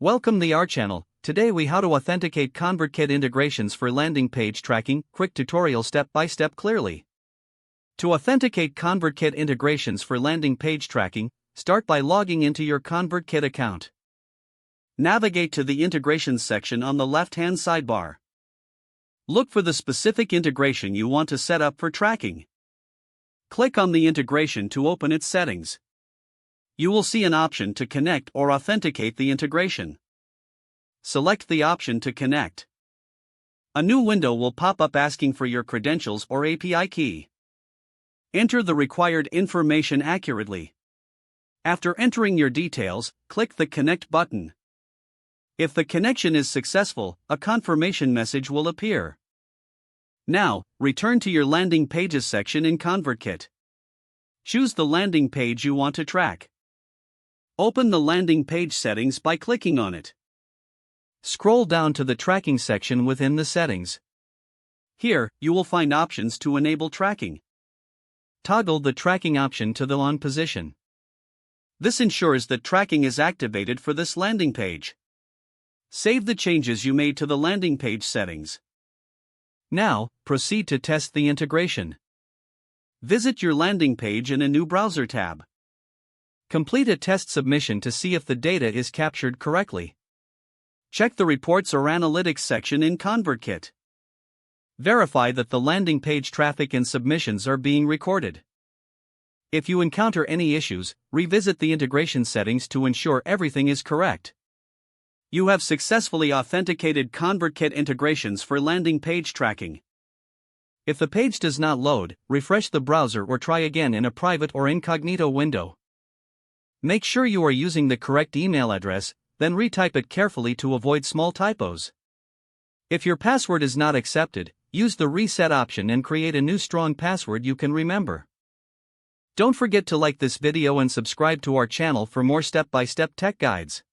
Welcome to our channel. Today we how to authenticate ConvertKit integrations for landing page tracking. Quick tutorial step by step clearly. To authenticate ConvertKit integrations for landing page tracking, start by logging into your ConvertKit account. Navigate to the integrations section on the left-hand sidebar. Look for the specific integration you want to set up for tracking. Click on the integration to open its settings. You will see an option to connect or authenticate the integration. Select the option to connect. A new window will pop up asking for your credentials or API key. Enter the required information accurately. After entering your details, click the Connect button. If the connection is successful, a confirmation message will appear. Now, return to your landing pages section in ConvertKit. Choose the landing page you want to track. Open the landing page settings by clicking on it. Scroll down to the tracking section within the settings. Here, you will find options to enable tracking. Toggle the tracking option to the on position. This ensures that tracking is activated for this landing page. Save the changes you made to the landing page settings. Now, proceed to test the integration. Visit your landing page in a new browser tab. Complete a test submission to see if the data is captured correctly. Check the Reports or Analytics section in ConvertKit. Verify that the landing page traffic and submissions are being recorded. If you encounter any issues, revisit the integration settings to ensure everything is correct. You have successfully authenticated ConvertKit integrations for landing page tracking. If the page does not load, refresh the browser or try again in a private or incognito window. Make sure you are using the correct email address, then retype it carefully to avoid small typos. If your password is not accepted, use the reset option and create a new strong password you can remember. Don't forget to like this video and subscribe to our channel for more step-by-step tech guides.